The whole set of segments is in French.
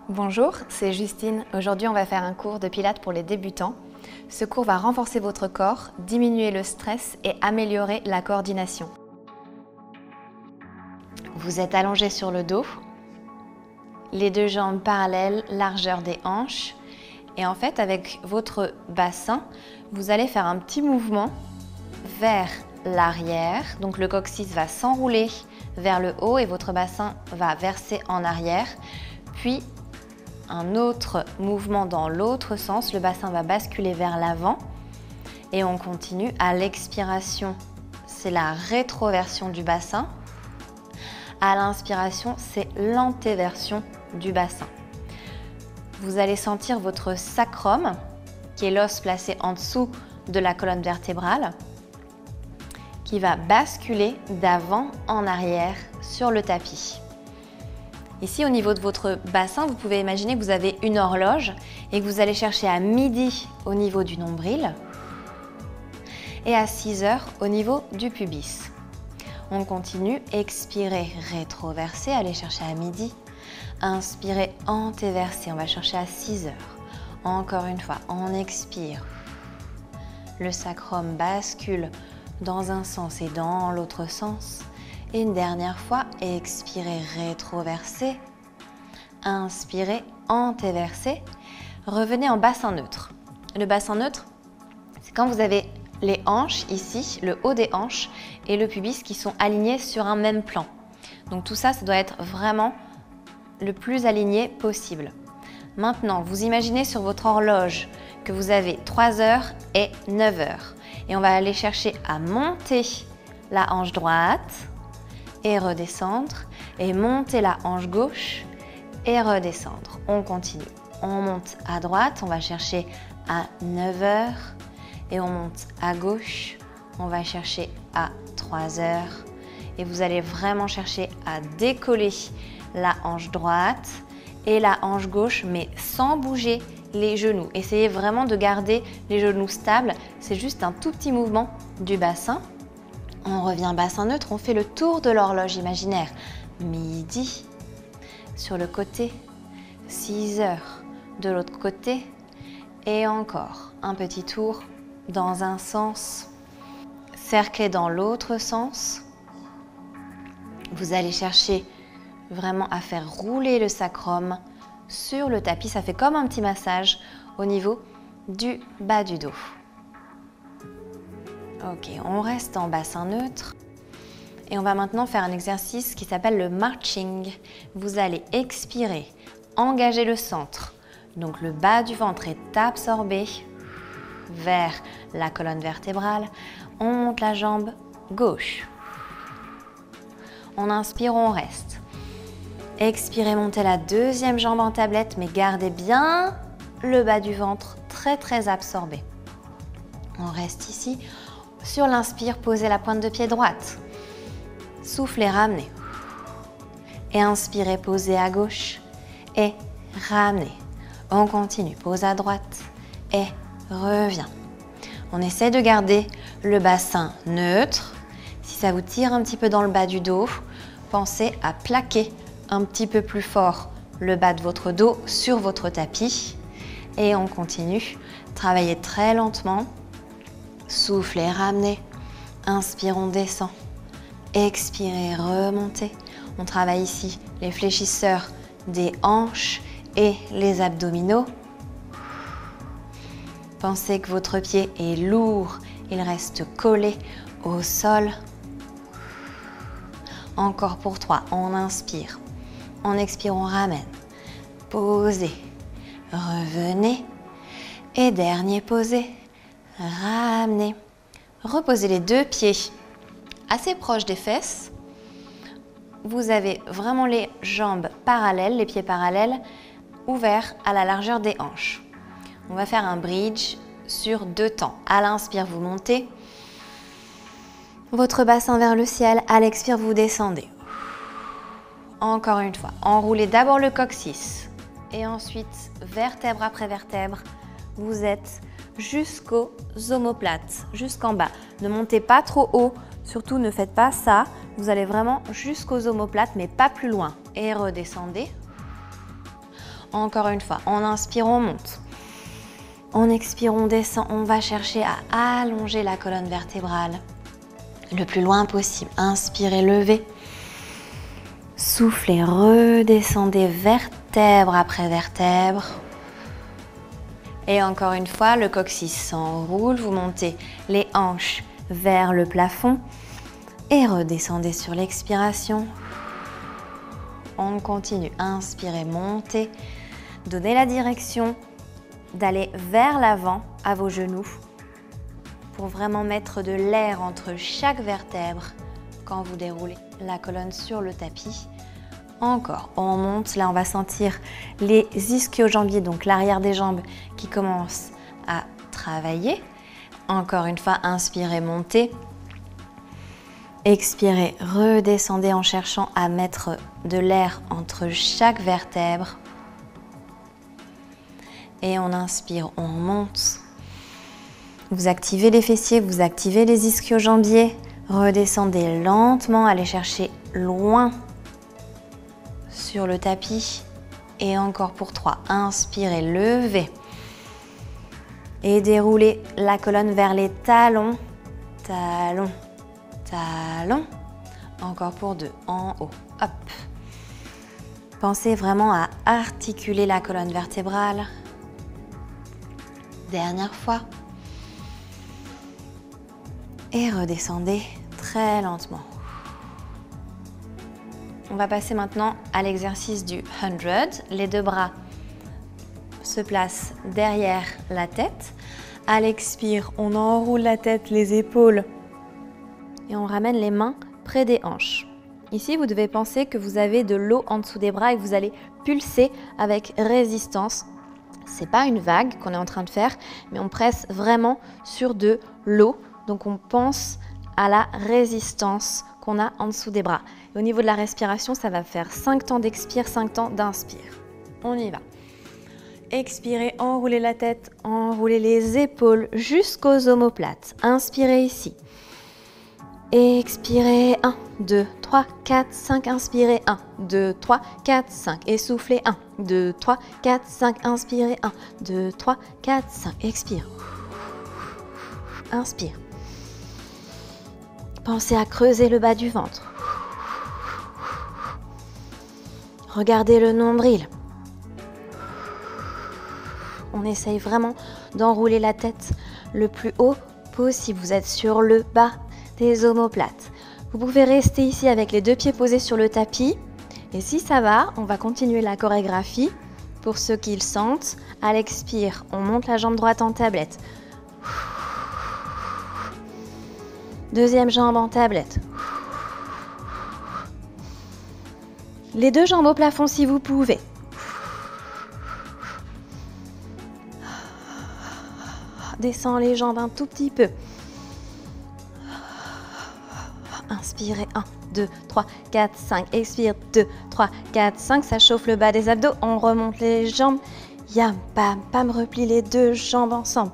Bonjour, c'est Justine. Aujourd'hui, on va faire un cours de pilates pour les débutants. Ce cours va renforcer votre corps, diminuer le stress et améliorer la coordination. Vous êtes allongé sur le dos, les deux jambes parallèles, largeur des hanches. Et en fait, avec votre bassin, vous allez faire un petit mouvement vers l'arrière. Donc le coccyx va s'enrouler vers le haut et votre bassin va verser en arrière. Puis un autre mouvement dans l'autre sens, le bassin va basculer vers l'avant et on continue à l'expiration. C'est la rétroversion du bassin. À l'inspiration, c'est l'antéversion du bassin. Vous allez sentir votre sacrum, qui est l'os placé en dessous de la colonne vertébrale, qui va basculer d'avant en arrière sur le tapis. Ici, au niveau de votre bassin, vous pouvez imaginer que vous avez une horloge et que vous allez chercher à midi au niveau du nombril et à 6 heures au niveau du pubis. On continue, expirez, rétroversez, allez chercher à midi. Inspirez, antéversez, on va chercher à 6 heures. Encore une fois, on expire. Le sacrum bascule dans un sens et dans l'autre sens. Et une dernière fois, expirez, rétroversez. Inspirez, antéversez. Revenez en bassin neutre. Le bassin neutre, c'est quand vous avez les hanches ici, le haut des hanches et le pubis qui sont alignés sur un même plan. Donc tout ça, ça doit être vraiment le plus aligné possible. Maintenant, vous imaginez sur votre horloge que vous avez 3 heures et 9 heures. Et on va aller chercher à monter la hanche droite et redescendre, et monter la hanche gauche et redescendre. On continue. On monte à droite, on va chercher à 9 heures, et on monte à gauche, on va chercher à 3 heures. Et vous allez vraiment chercher à décoller la hanche droite et la hanche gauche, mais sans bouger les genoux. Essayez vraiment de garder les genoux stables. C'est juste un tout petit mouvement du bassin. On revient bassin neutre, on fait le tour de l'horloge imaginaire. Midi, sur le côté, 6 heures de l'autre côté, et encore un petit tour dans un sens, cerclé dans l'autre sens. Vous allez chercher vraiment à faire rouler le sacrum sur le tapis. Ça fait comme un petit massage au niveau du bas du dos. Ok, on reste en bassin neutre et on va maintenant faire un exercice qui s'appelle le marching. Vous allez expirer, engager le centre. Donc le bas du ventre est absorbé vers la colonne vertébrale. On monte la jambe gauche. On inspire, on reste. Expirez, montez la deuxième jambe en tablette, mais gardez bien le bas du ventre très absorbé. On reste ici. Sur l'inspire, posez la pointe de pied droite. Soufflez, ramenez. Et inspirez, posez à gauche. Et ramenez. On continue, pose à droite. Et revient. On essaie de garder le bassin neutre. Si ça vous tire un petit peu dans le bas du dos, pensez à plaquer un petit peu plus fort le bas de votre dos sur votre tapis. Et on continue. Travaillez très lentement. Soufflez, ramenez. Inspire, on descend. Expirez, remontez. On travaille ici les fléchisseurs des hanches et les abdominaux. Pensez que votre pied est lourd. Il reste collé au sol. Encore pour 3. On inspire. On expire, on ramène. Posez. Revenez. Et dernier, posez. Ramenez. Reposez les deux pieds assez proches des fesses. Vous avez vraiment les jambes parallèles, les pieds parallèles, ouverts à la largeur des hanches. On va faire un bridge sur 2 temps. À l'inspire, vous montez. Votre bassin vers le ciel. À l'expire, vous descendez. Encore une fois. Enroulez d'abord le coccyx. Et ensuite, vertèbre après vertèbre, vous êtes jusqu'aux omoplates, jusqu'en bas. Ne montez pas trop haut, surtout ne faites pas ça. Vous allez vraiment jusqu'aux omoplates, mais pas plus loin. Et redescendez. Encore une fois, on inspire, on monte. On expire, on descend. On va chercher à allonger la colonne vertébrale le plus loin possible. Inspirez, levez. Soufflez, redescendez vertèbre après vertèbre. Et encore une fois, le coccyx s'enroule. Vous montez les hanches vers le plafond et redescendez sur l'expiration. On continue. Inspirez, montez. Donnez la direction d'aller vers l'avant à vos genoux pour vraiment mettre de l'air entre chaque vertèbre quand vous déroulez la colonne sur le tapis. Encore, on monte. Là, on va sentir les ischio-jambiers, donc l'arrière des jambes qui commencent à travailler. Encore une fois, inspirez, montez. Expirez, redescendez en cherchant à mettre de l'air entre chaque vertèbre. Et on inspire, on monte. Vous activez les fessiers, vous activez les ischio-jambiers. Redescendez lentement, allez chercher loin sur le tapis. Et encore pour 3. Inspirez, levez. Et déroulez la colonne vers les talons. Talons, talons. Encore pour 2. En haut. Hop. Pensez vraiment à articuler la colonne vertébrale. Dernière fois. Et redescendez très lentement. On va passer maintenant à l'exercice du 100. Les deux bras se placent derrière la tête. À l'expire, on enroule la tête, les épaules et on ramène les mains près des hanches. Ici, vous devez penser que vous avez de l'eau en dessous des bras et que vous allez pulser avec résistance. C'est pas une vague qu'on est en train de faire, mais on presse vraiment sur de l'eau. Donc on pense à la résistance qu'on a en dessous des bras. Et au niveau de la respiration, ça va faire 5 temps d'expire, 5 temps d'inspire. On y va. Expirez, enroulez la tête, enroulez les épaules jusqu'aux omoplates. Inspirez ici. Expirez, 1, 2, 3, 4, 5, inspirez, 1, 2, 3, 4, 5, essoufflez, 1, 2, 3, 4, 5, inspirez, 1, 2, 3, 4, 5, expire. Inspire. Pensez à creuser le bas du ventre. Regardez le nombril. On essaye vraiment d'enrouler la tête le plus haut possible. Vous êtes sur le bas des omoplates. Vous pouvez rester ici avec les deux pieds posés sur le tapis. Et si ça va, on va continuer la chorégraphie. Pour ceux qui le sentent, à l'expire, on monte la jambe droite en tablette. Deuxième jambe en tablette. Les deux jambes au plafond si vous pouvez. Descends les jambes un tout petit peu. Inspirez, 1, 2, 3, 4, 5. Expire, 2, 3, 4, 5. Ça chauffe le bas des abdos. On remonte les jambes. Yam, pam, pam. Replie les deux jambes ensemble.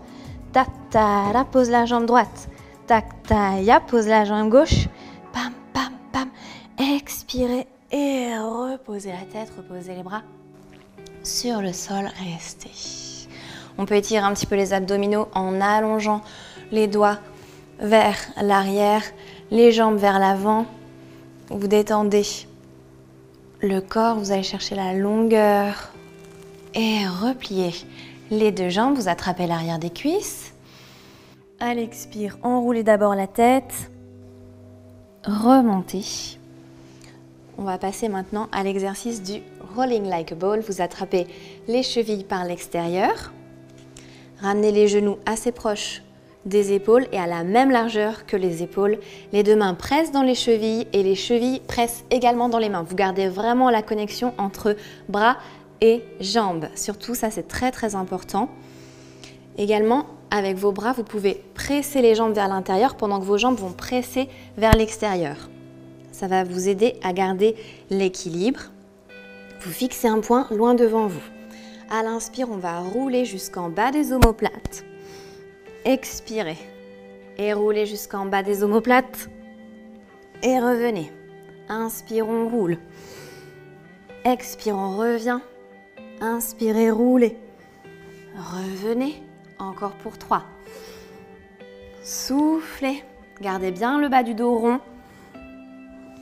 Ta, ta, la, pose la jambe droite. Tac, ta, ya, pose la jambe gauche. Pam, pam, pam. Expirez et reposez la tête, reposez les bras sur le sol. Restez. On peut étirer un petit peu les abdominaux en allongeant les doigts vers l'arrière, les jambes vers l'avant. Vous détendez le corps, vous allez chercher la longueur et repliez les deux jambes. Vous attrapez l'arrière des cuisses. À l'expire, enroulez d'abord la tête, remontez. On va passer maintenant à l'exercice du rolling like a ball. Vous attrapez les chevilles par l'extérieur. Ramenez les genoux assez proches des épaules et à la même largeur que les épaules. Les deux mains pressent dans les chevilles et les chevilles pressent également dans les mains. Vous gardez vraiment la connexion entre bras et jambes. Surtout, ça c'est très très important. Également, avec vos bras, vous pouvez presser les jambes vers l'intérieur pendant que vos jambes vont presser vers l'extérieur. Ça va vous aider à garder l'équilibre. Vous fixez un point loin devant vous. À l'inspire, on va rouler jusqu'en bas des omoplates. Expirez et roulez jusqu'en bas des omoplates. Et revenez. Inspire, on roule. Expire, on revient. Inspirez, roulez. Revenez, encore pour 3. Soufflez. Gardez bien le bas du dos rond.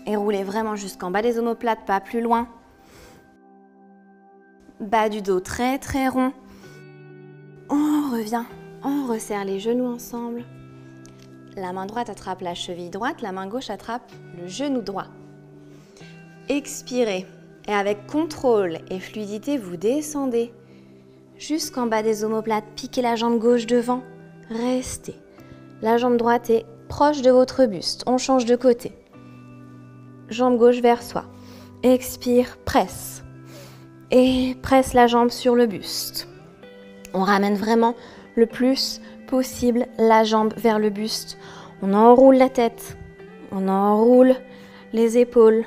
Et roulez vraiment jusqu'en bas des omoplates, pas plus loin. Bas du dos très très rond. On revient, on resserre les genoux ensemble. La main droite attrape la cheville droite, la main gauche attrape le genou droit. Expirez et avec contrôle et fluidité, vous descendez jusqu'en bas des omoplates. Piquez la jambe gauche devant, restez. La jambe droite est proche de votre buste. On change de côté. Jambe gauche vers soi. Expire, presse. Et presse la jambe sur le buste. On ramène vraiment le plus possible la jambe vers le buste. On enroule la tête. On enroule les épaules.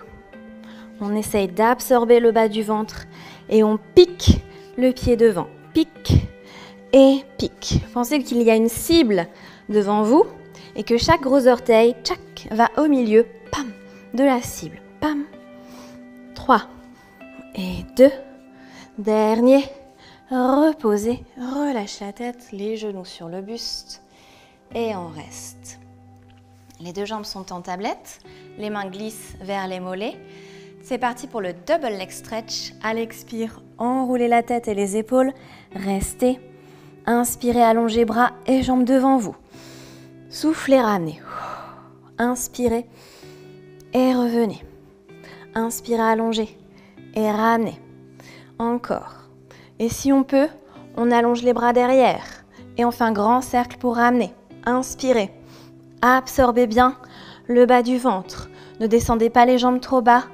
On essaye d'absorber le bas du ventre. Et on pique le pied devant. Pique et pique. Pensez qu'il y a une cible devant vous et que chaque gros orteil, tchac, va au milieu, pam, de la cible. Pam. 3 et 2. Dernier. Reposez, relâche la tête, les genoux sur le buste et on reste. Les deux jambes sont en tablette, les mains glissent vers les mollets. C'est parti pour le double leg stretch. À l'expire, enroulez la tête et les épaules, restez. Inspirez, allongez bras et jambes devant vous. Soufflez, ramenez. Inspirez et revenez. Inspirez, allongez et ramenez. Encore. Et si on peut, on allonge les bras derrière et on fait un grand cercle pour ramener. Inspirez. Absorbez bien le bas du ventre. Ne descendez pas les jambes trop bas.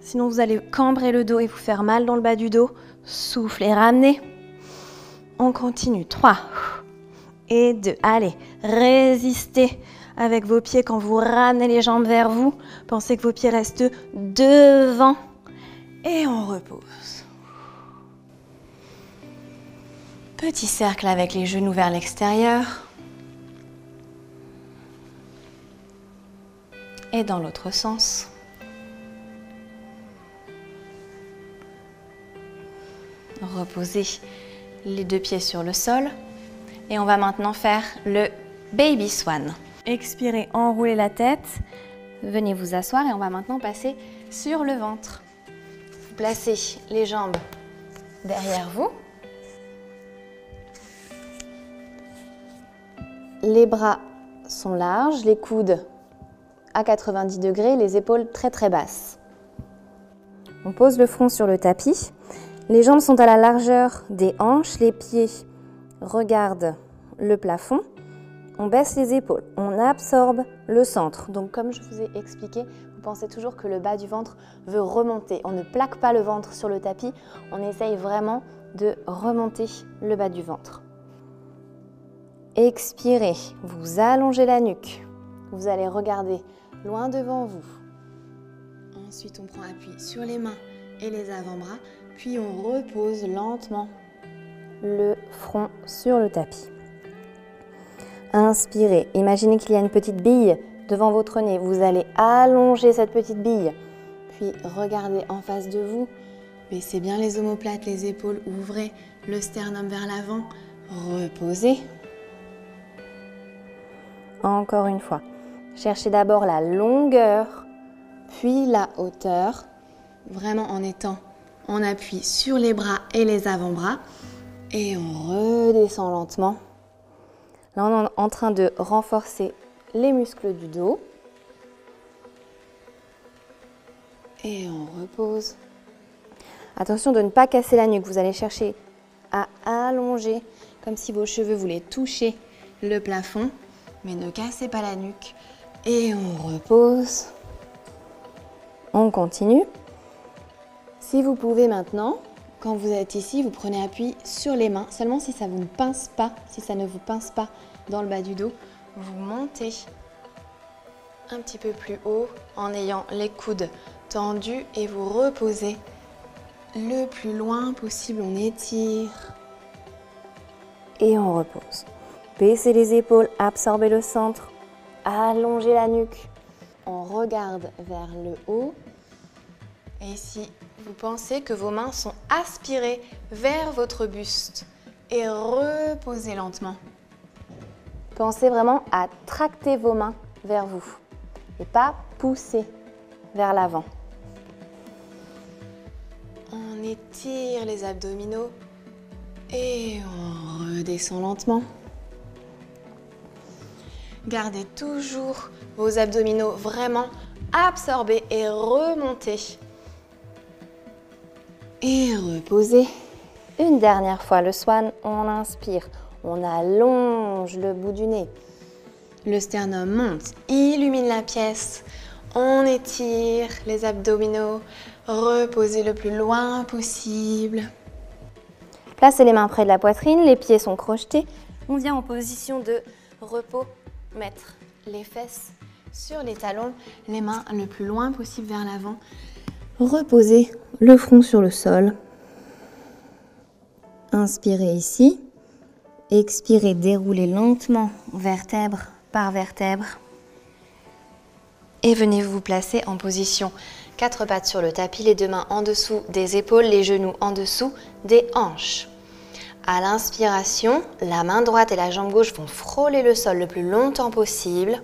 Sinon, vous allez cambrer le dos et vous faire mal dans le bas du dos. Soufflez, ramenez. On continue. 3 et 2. Allez, résistez avec vos pieds quand vous ramenez les jambes vers vous. Pensez que vos pieds restent devant. Et on repose. Petit cercle avec les genoux vers l'extérieur. Et dans l'autre sens. Reposez les deux pieds sur le sol. Et on va maintenant faire le Baby Swan. Expirez, enroulez la tête. Venez vous asseoir et on va maintenant passer sur le ventre. Vous placez les jambes derrière vous. Les bras sont larges, les coudes à 90 degrés, les épaules très très basses. On pose le front sur le tapis. Les jambes sont à la largeur des hanches, les pieds regardent le plafond. On baisse les épaules, on absorbe le centre. Donc comme je vous ai expliqué, vous pensez toujours que le bas du ventre veut remonter. On ne plaque pas le ventre sur le tapis, on essaye vraiment de remonter le bas du ventre. Expirez, vous allongez la nuque. Vous allez regarder loin devant vous. Ensuite, on prend appui sur les mains et les avant-bras, puis on repose lentement le front sur le tapis. Inspirez, imaginez qu'il y a une petite bille devant votre nez. Vous allez allonger cette petite bille, puis regardez en face de vous. Baissez bien les omoplates, les épaules, ouvrez le sternum vers l'avant. Reposez. Encore une fois. Cherchez d'abord la longueur, puis la hauteur, vraiment en étant en appui sur les bras et les avant-bras. Et on redescend lentement. Là, on est en train de renforcer les muscles du dos. Et on repose. Attention de ne pas casser la nuque. Vous allez chercher à allonger, comme si vos cheveux voulaient toucher le plafond. Mais ne cassez pas la nuque. Et on repose. On continue. Si vous pouvez maintenant, quand vous êtes ici, vous prenez appui sur les mains. Seulement si ça vous ne pince pas, si ça ne vous pince pas dans le bas du dos, vous montez un petit peu plus haut en ayant les coudes tendus et vous reposez le plus loin possible. On étire et on repose. Baissez les épaules, absorbez le centre, allongez la nuque. On regarde vers le haut Et ici, vous pensez que vos mains sont aspirées vers votre buste et reposez lentement. Pensez vraiment à tracter vos mains vers vous et pas pousser vers l'avant. On étire les abdominaux et on redescend lentement. Gardez toujours vos abdominaux vraiment absorbés et remontés. Et reposez. Une dernière fois, le swan, on inspire. On allonge le bout du nez. Le sternum monte, illumine la pièce. On étire les abdominaux. Reposez le plus loin possible. Placez les mains près de la poitrine, les pieds sont crochetés. On vient en position de repos. Mettre les fesses sur les talons, les mains le plus loin possible vers l'avant. Reposez le front sur le sol. Inspirez ici. Expirez, déroulez lentement vertèbre par vertèbre. Et venez vous placer en position 4 pattes sur le tapis, les 2 mains en dessous des épaules, les genoux en dessous des hanches. À l'inspiration, la main droite et la jambe gauche vont frôler le sol le plus longtemps possible.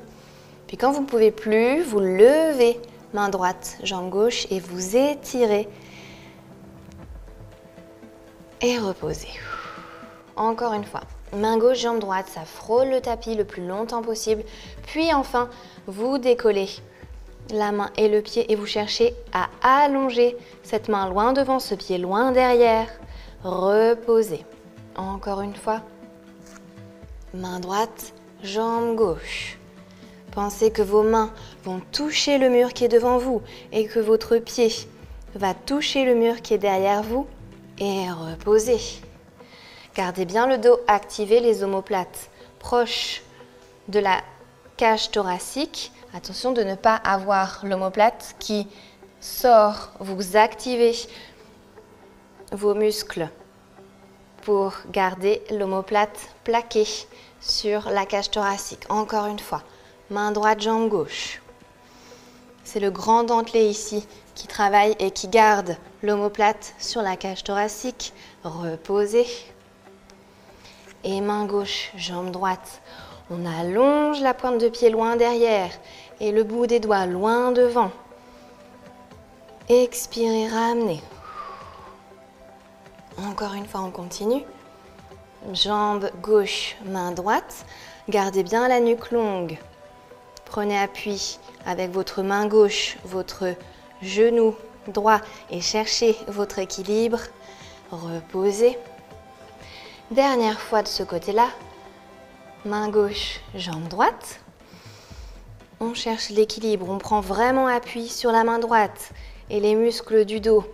Puis quand vous ne pouvez plus, vous levez main droite, jambe gauche et vous étirez. Et reposez. Encore une fois. Main gauche, jambe droite, ça frôle le tapis le plus longtemps possible. Puis enfin, vous décollez la main et le pied et vous cherchez à allonger cette main loin devant, ce pied loin derrière. Reposez. Encore une fois. Main droite, jambe gauche. Pensez que vos mains vont toucher le mur qui est devant vous et que votre pied va toucher le mur qui est derrière vous. Et reposez. Gardez bien le dos activé, les omoplates proches de la cage thoracique. Attention de ne pas avoir l'omoplate qui sort. Vous activez vos muscles pour garder l'omoplate plaquée sur la cage thoracique. Encore une fois, main droite, jambe gauche. C'est le grand dentelé ici qui travaille et qui garde l'omoplate sur la cage thoracique. Reposez. Et main gauche, jambe droite. On allonge la pointe de pied loin derrière et le bout des doigts loin devant. Expirez, ramenez. Encore une fois, on continue. Jambe gauche, main droite. Gardez bien la nuque longue. Prenez appui avec votre main gauche, votre genou droit et cherchez votre équilibre. Reposez. Dernière fois de ce côté-là. Main gauche, jambe droite. On cherche l'équilibre. On prend vraiment appui sur la main droite et les muscles du dos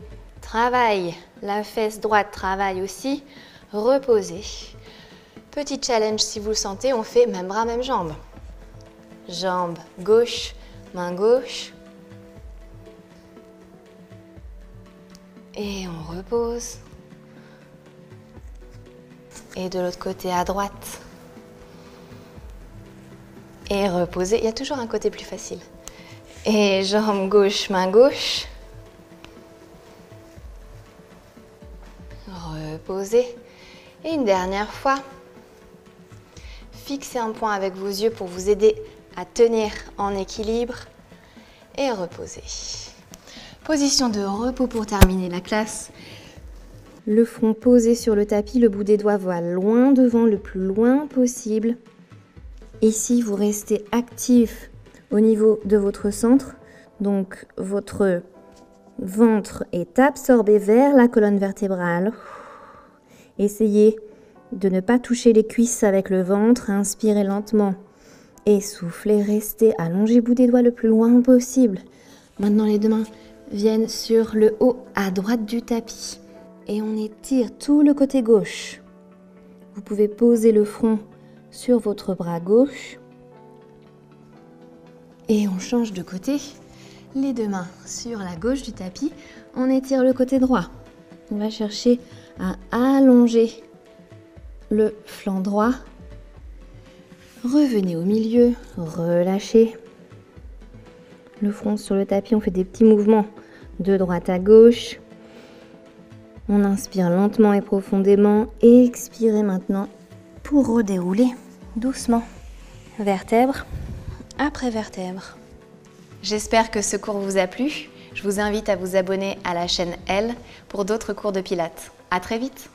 travaillent. La fesse droite travaille aussi. Reposez. Petit challenge si vous le sentez, on fait même bras, même jambe. Jambe gauche, main gauche. Et on repose. Et de l'autre côté à droite. Et reposez. Il y a toujours un côté plus facile. Et jambe gauche, main gauche. Reposez. Et une dernière fois. Fixez un point avec vos yeux pour vous aider à tenir en équilibre. Et reposez. Position de repos pour terminer la classe. Le front posé sur le tapis, le bout des doigts va loin devant, le plus loin possible. Ici, vous restez actif au niveau de votre centre. Donc, votre ventre est absorbé vers la colonne vertébrale. Essayez de ne pas toucher les cuisses avec le ventre. Inspirez lentement. Essoufflez, restez allongé bout des doigts le plus loin possible. Maintenant, les deux mains viennent sur le haut à droite du tapis. Et on étire tout le côté gauche. Vous pouvez poser le front sur votre bras gauche. Et on change de côté. Les deux mains sur la gauche du tapis. On étire le côté droit. On va chercher à allonger le flanc droit. Revenez au milieu. Relâchez. Le front sur le tapis. On fait des petits mouvements de droite à gauche. On inspire lentement et profondément et expirez maintenant pour redérouler doucement, vertèbre après vertèbre. J'espère que ce cours vous a plu. Je vous invite à vous abonner à la chaîne Elle pour d'autres cours de Pilates. À très vite!